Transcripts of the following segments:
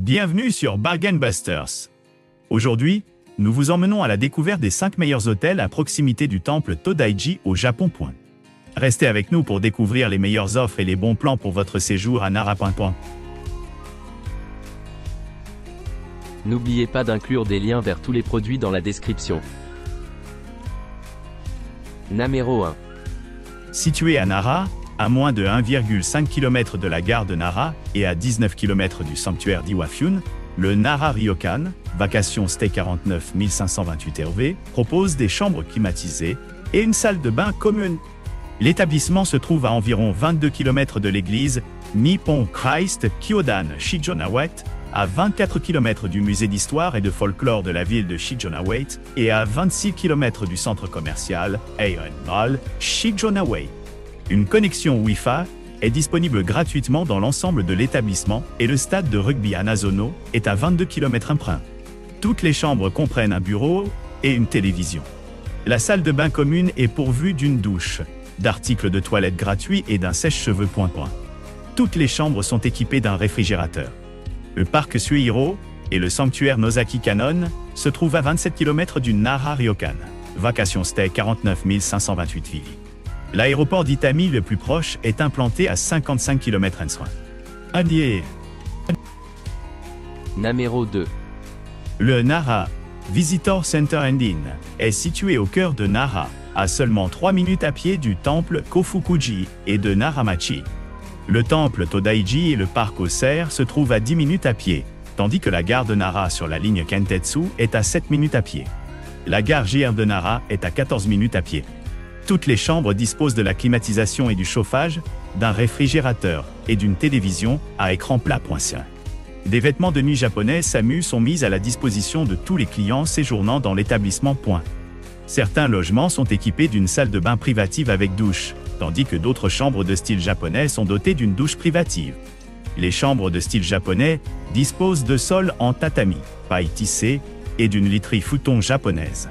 Bienvenue sur Bargain Busters. Aujourd'hui, nous vous emmenons à la découverte des 5 meilleurs hôtels à proximité du temple Todaiji au Japon. Restez avec nous pour découvrir les meilleures offres et les bons plans pour votre séjour à Nara. N'oubliez pas d'inclure des liens vers tous les produits dans la description. Numéro 1. Situé à Nara, à moins de 1,5 km de la gare de Nara et à 19 km du sanctuaire d'Iwafune, le Nara Ryokan, Vacation Stay 49 528 RV, propose des chambres climatisées et une salle de bain commune. L'établissement se trouve à environ 22 km de l'église Nippon Christ Kyodan Shijonawate, à 24 km du musée d'histoire et de folklore de la ville de Shijonawate et à 26 km du centre commercial Aeon Mall Shijonawate. Une connexion Wi-Fi est disponible gratuitement dans l'ensemble de l'établissement et le stade de rugby Anazono est à 22 km emprunt. Toutes les chambres comprennent un bureau et une télévision. La salle de bain commune est pourvue d'une douche, d'articles de toilette gratuits et d'un sèche-cheveux point. Toutes les chambres sont équipées d'un réfrigérateur. Le parc Suihiro et le sanctuaire Nozaki Kanon se trouvent à 27 km du Nara Ryokan, Vacation Stay 49 528 Ville. L'aéroport d'Itami le plus proche est implanté à 55 km Adieu. Numéro 2. Le Nara Visitor Center and Inn est situé au cœur de Nara, à seulement 3 minutes à pied du temple Kofukuji et de Naramachi. Le temple Todaiji et le parc aux cerfs se trouvent à 10 minutes à pied, tandis que la gare de Nara sur la ligne Kentetsu est à 7 minutes à pied. La gare JR de Nara est à 14 minutes à pied. Toutes les chambres disposent de la climatisation et du chauffage, d'un réfrigérateur et d'une télévision à écran plat. Des vêtements de nuit japonais SAMU sont mis à la disposition de tous les clients séjournant dans l'établissement. Certains logements sont équipés d'une salle de bain privative avec douche, tandis que d'autres chambres de style japonais sont dotées d'une douche privative. Les chambres de style japonais disposent de sols en tatami, paille tissée et d'une literie futon japonaise.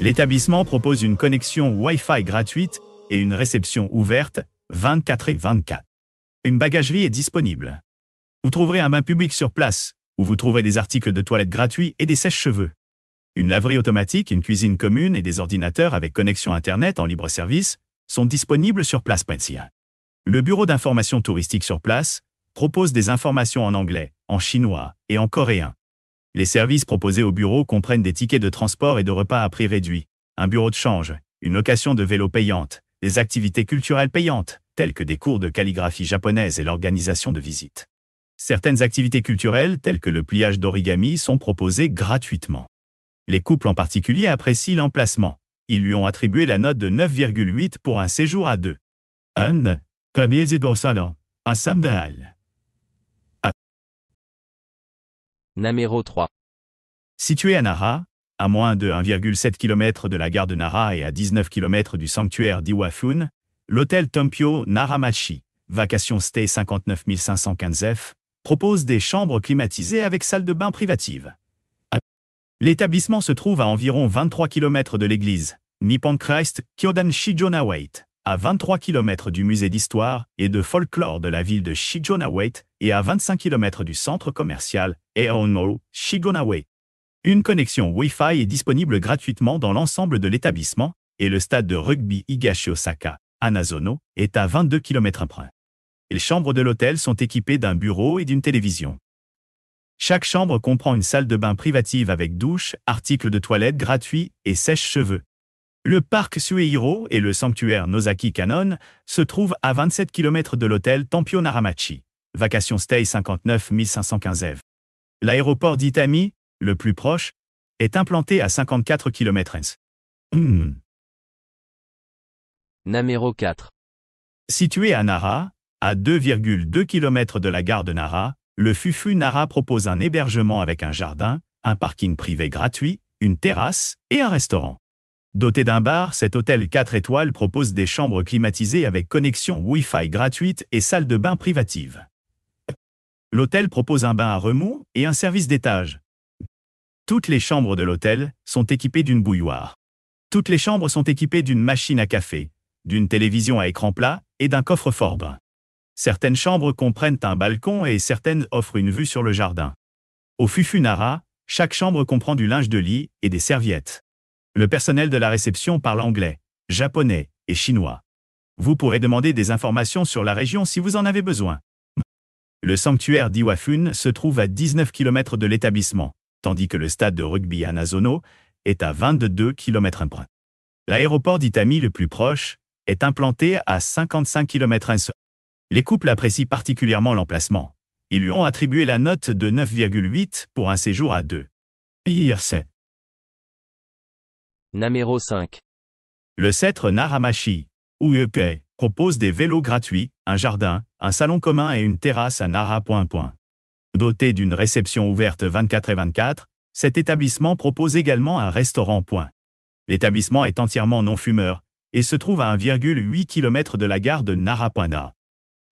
L'établissement propose une connexion Wi-Fi gratuite et une réception ouverte 24/24. Une bagagerie est disponible. Vous trouverez un bain public sur place, où vous trouverez des articles de toilette gratuits et des sèche-cheveux. Une laverie automatique, une cuisine commune et des ordinateurs avec connexion Internet en libre service sont disponibles sur place. Le bureau d'information touristique sur place propose des informations en anglais, en chinois et en coréen. Les services proposés au bureau comprennent des tickets de transport et de repas à prix réduit, un bureau de change, une location de vélo payante, des activités culturelles payantes, telles que des cours de calligraphie japonaise et l'organisation de visites. Certaines activités culturelles, telles que le pliage d'origami, sont proposées gratuitement. Les couples en particulier apprécient l'emplacement. Ils lui ont attribué la note de 9,8 pour un séjour à deux. Numéro 3. Situé à Nara, à moins de 1,7 km de la gare de Nara et à 19 km du sanctuaire d'Iwafune, l'hôtel Tompyo Naramachi, Vacation Stay 59 515 F, propose des chambres climatisées avec salle de bain privative. L'établissement se trouve à environ 23 km de l'église Nippon Christ Kyodan Shijonawate, à 23 km du musée d'histoire et de folklore de la ville de Shijonawate et à 25 km du centre commercial Aeon Mall Shijonawate. Une connexion Wi-Fi est disponible gratuitement dans l'ensemble de l'établissement et le stade de rugby Higashi-Osaka, Anazono, est à 22 km emprunt. Les chambres de l'hôtel sont équipées d'un bureau et d'une télévision. Chaque chambre comprend une salle de bain privative avec douche, articles de toilette gratuits et sèche-cheveux. Le parc Suihiro et le sanctuaire Nozaki Kanon se trouvent à 27 km de l'hôtel Tompyo Naramachi, Vacation Stay 59 515 F. L'aéroport d'Itami, le plus proche, est implanté à 54 km. Numéro 4. Situé à Nara, à 2,2 km de la gare de Nara, le Fufu Nara propose un hébergement avec un jardin, un parking privé gratuit, une terrasse et un restaurant. Doté d'un bar, cet hôtel 4 étoiles propose des chambres climatisées avec connexion Wi-Fi gratuite et salle de bain privative. L'hôtel propose un bain à remous et un service d'étage. Toutes les chambres de l'hôtel sont équipées d'une bouilloire. Toutes les chambres sont équipées d'une machine à café, d'une télévision à écran plat et d'un coffre-fort brun. Certaines chambres comprennent un balcon et certaines offrent une vue sur le jardin. Au Fufu Nara, chaque chambre comprend du linge de lit et des serviettes. Le personnel de la réception parle anglais, japonais et chinois. Vous pourrez demander des informations sur la région si vous en avez besoin. Le sanctuaire d'Iwafune se trouve à 19 km de l'établissement, tandis que le stade de rugby Hanazono est à 22 km/h. L'aéroport d'Itami le plus proche est implanté à 55 km/h. Les couples apprécient particulièrement l'emplacement. Ils lui ont attribué la note de 9,8 pour un séjour à deux. IRC. Numéro 5. Le Cetre Naramachi, ou UEP, propose des vélos gratuits, un jardin, un salon commun et une terrasse à Nara. Doté d'une réception ouverte 24/24, cet établissement propose également un restaurant. L'établissement est entièrement non-fumeur et se trouve à 1,8 km de la gare de Nara.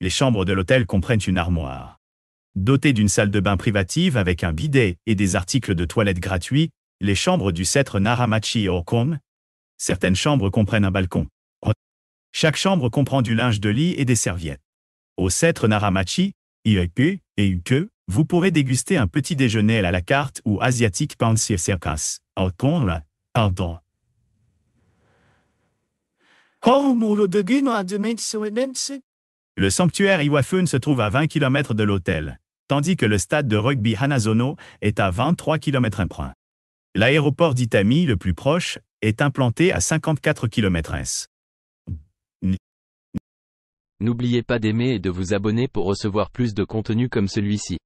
Les chambres de l'hôtel comprennent une armoire. Dotées d'une salle de bain privative avec un bidet et des articles de toilette gratuits, les chambres du Cetre Naramachi Okon. Certaines chambres comprennent un balcon. Chaque chambre comprend du linge de lit et des serviettes. Au Cetre Naramachi, IEP et UKE, vous pourrez déguster un petit déjeuner à la carte ou asiatique Pansir Circus. Okon, pardon. Le sanctuaire Iwafune se trouve à 20 km de l'hôtel, tandis que le stade de rugby Hanazono est à 23 km/h. L'aéroport d'Itami le plus proche est implanté à 54 km/h. N'oubliez pas d'aimer et de vous abonner pour recevoir plus de contenu comme celui-ci.